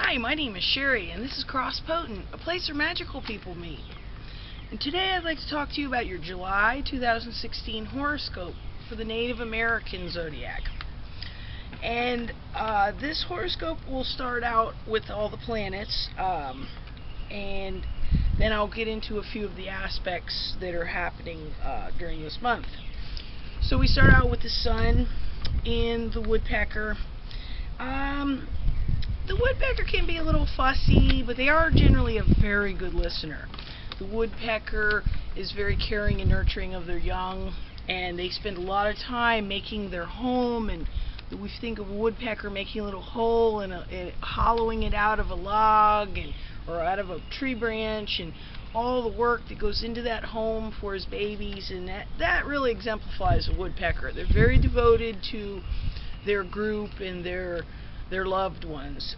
Hi, my name is Sherry, and this is Cross Potent, a place where magical people meet. And today I'd like to talk to you about your July 2016 horoscope for the Native American Zodiac. And this horoscope will start out with all the planets, and then I'll get into a few of the aspects that are happening during this month. So we start out with the sun in the woodpecker. The woodpecker can be a little fussy, but they are generally a very good listener. The woodpecker is very caring and nurturing of their young, and they spend a lot of time making their home. And we think of a woodpecker making a little hole and hollowing it out of a log or out of a tree branch, and all the work that goes into that home for his babies, and that really exemplifies a woodpecker. They're very devoted to their group and their loved ones.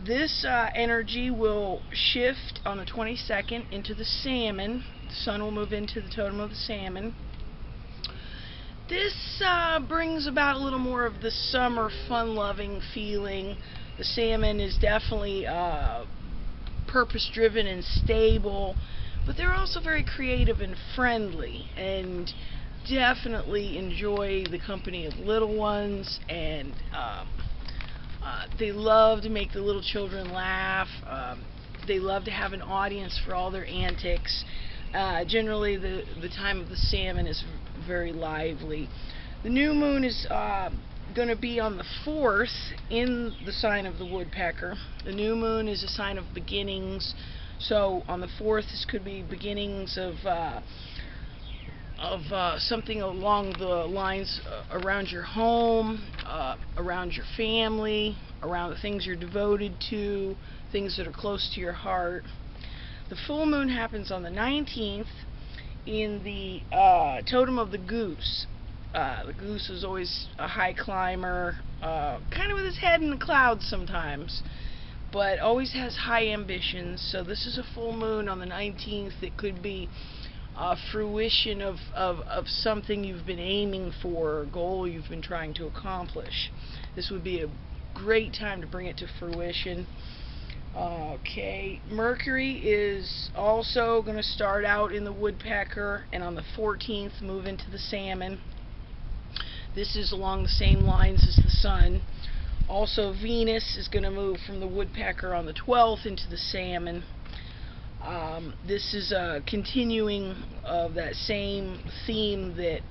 This energy will shift on the 22nd into the salmon. The sun will move into the totem of the salmon. This brings about a little more of the summer fun-loving feeling. The salmon is definitely purpose-driven and stable, but they're also very creative and friendly, and definitely enjoy the company of little ones, and they love to make the little children laugh. They love to have an audience for all their antics. Generally, the time of the salmon is very lively. The new moon is going to be on the 4th in the sign of the woodpecker. The new moon is a sign of beginnings. So on the 4th, this could be beginnings of something along the lines around your home, around your family, around the things you're devoted to, things that are close to your heart. The full moon happens on the 19th in the totem of the goose. The goose is always a high climber, kind of with his head in the clouds sometimes, but always has high ambitions. So this is a full moon on the 19th. It could be fruition of something you've been aiming for, a goal you've been trying to accomplish. This would be a great time to bring it to fruition. Okay, Mercury is also going to start out in the woodpecker, and on the 14th move into the salmon. This is along the same lines as the sun. Also, Venus is going to move from the woodpecker on the 12th into the salmon. This is a continuing of that same theme that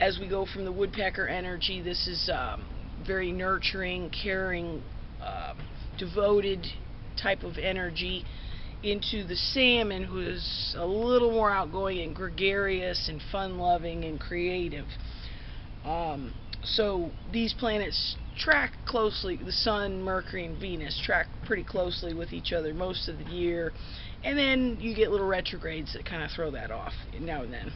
as we go from the woodpecker energy, this is very nurturing, caring, devoted type of energy, into the salmon, who is a little more outgoing and gregarious and fun-loving and creative. So these planets track closely. The sun, Mercury, and Venus track pretty closely with each other most of the year, and then you get little retrogrades that kind of throw that off now and then.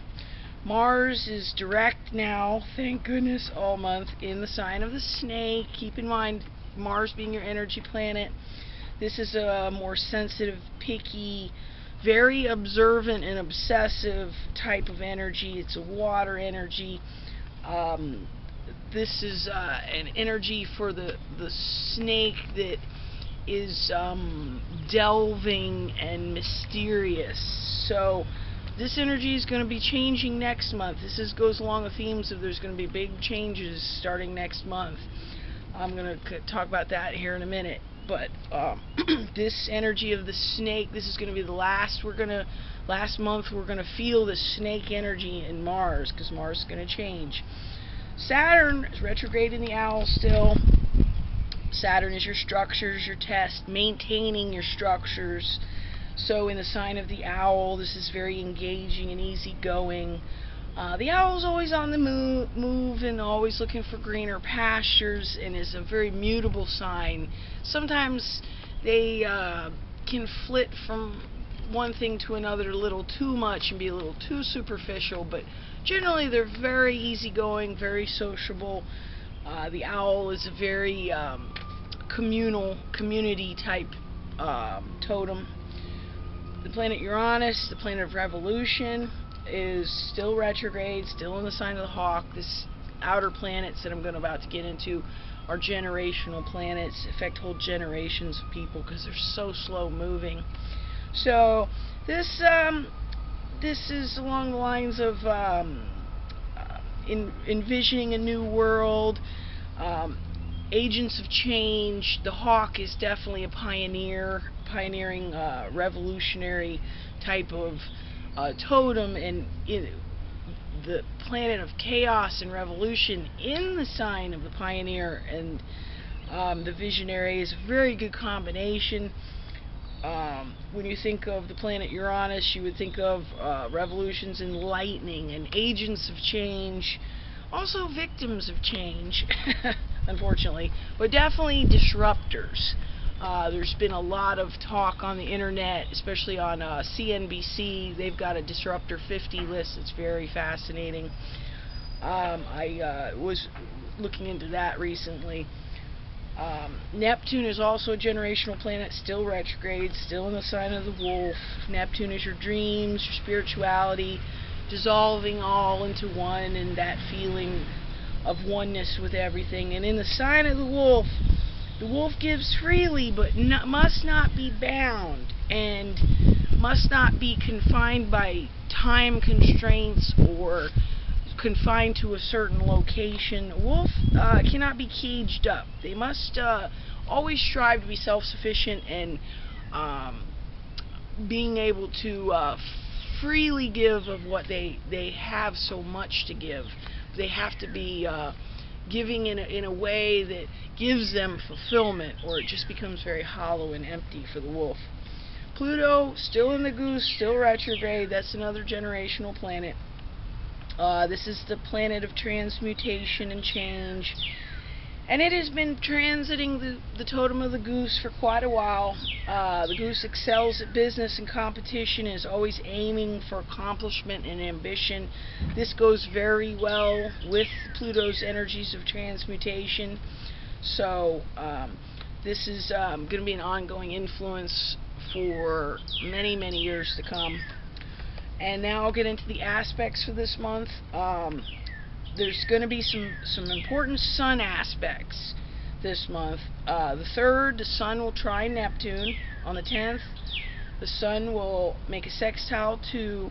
Mars is direct now, thank goodness, all month in the sign of the snake. Keep in mind, Mars being your energy planet, this is a more sensitive, picky, very observant and obsessive type of energy. It's a water energy. This is an energy for the snake that is delving and mysterious. So this energy is going to be changing next month. This goes along the themes of there's going to be big changes starting next month. I'm going to talk about that here in a minute. But this energy of the snake, this is going to be the last month we're going to feel the snake energy in Mars, because Mars is going to change. Saturn is retrograde in the owl still. Saturn is your structures, your test, maintaining your structures. So in the sign of the owl, this is very engaging and easygoing. The owl is always on the move and always looking for greener pastures, and is a very mutable sign. Sometimes they can flit from one thing to another a little too much and be a little too superficial, but generally they're very easygoing, very sociable. The owl is a very community type totem. The planet Uranus, the planet of revolution, is still retrograde, still in the sign of the hawk. This outer planets that I'm about to get into are generational planets, affect whole generations of people because they're so slow moving. So this is along the lines of envisioning a new world, agents of change. The hawk is definitely a pioneering revolutionary type of totem, and the planet of chaos and revolution in the sign of the pioneer and the visionary is a very good combination. When you think of the planet Uranus, you would think of revolutions and lightning and agents of change, also victims of change, unfortunately, but definitely disruptors. There's been a lot of talk on the internet, especially on CNBC. They've got a Disruptor 50 list. It's very fascinating. I was looking into that recently. Neptune is also a generational planet, still retrograde, still in the sign of the wolf. Neptune is your dreams, your spirituality, dissolving all into one, and that feeling of oneness with everything. And in the sign of the wolf gives freely, but must not be bound, and must not be confined by time constraints or confined to a certain location. Wolf cannot be caged up. They must always strive to be self-sufficient and being able to freely give of what they have so much to give. They have to be giving in a way that gives them fulfillment, or it just becomes very hollow and empty for the wolf. Pluto, still in the goose, still retrograde. That's another generational planet. This is the planet of transmutation and change, and it has been transiting the totem of the goose for quite a while. The goose excels at business and competition, is always aiming for accomplishment and ambition. This goes very well with Pluto's energies of transmutation. So this is going to be an ongoing influence for many, many years to come. And now I'll get into the aspects for this month. There's going to be some important sun aspects this month. The 3rd, the sun will trine Neptune. On the 10th, the sun will make a sextile to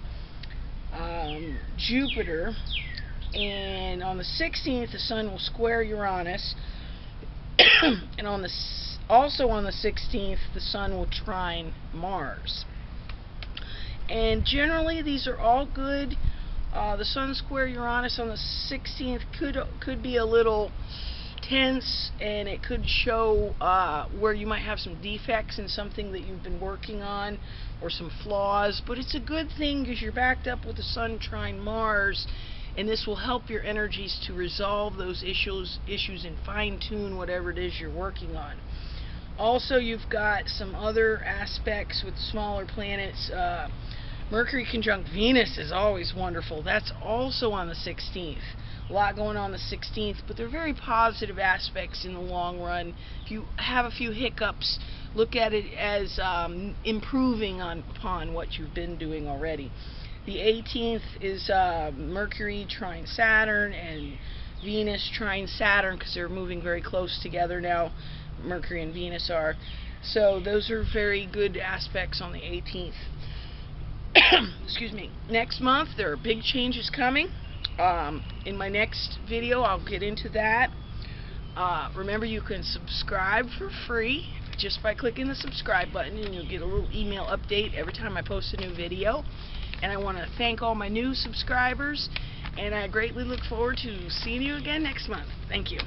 Jupiter. And on the 16th, the sun will square Uranus. And also on the 16th, the sun will trine Mars. And generally, these are all good. The Sun square Uranus on the 16th could be a little tense, and it could show where you might have some defects in something that you've been working on, or some flaws. But it's a good thing because you're backed up with the Sun trine Mars, and this will help your energies to resolve those issues and fine-tune whatever it is you're working on. Also, you've got some other aspects with smaller planets. Mercury conjunct Venus is always wonderful. That's also on the 16th. A lot going on the 16th, but they're very positive aspects in the long run. If you have a few hiccups, look at it as improving upon what you've been doing already. The 18th is Mercury trine Saturn and Venus trine Saturn, because they're moving very close together now. Mercury and Venus are. So those are very good aspects on the 18th. Excuse me. Next month there are big changes coming. In my next video I'll get into that. Remember, you can subscribe for free just by clicking the subscribe button, and you'll get a little email update every time I post a new video. And I want to thank all my new subscribers, and I greatly look forward to seeing you again next month. Thank you.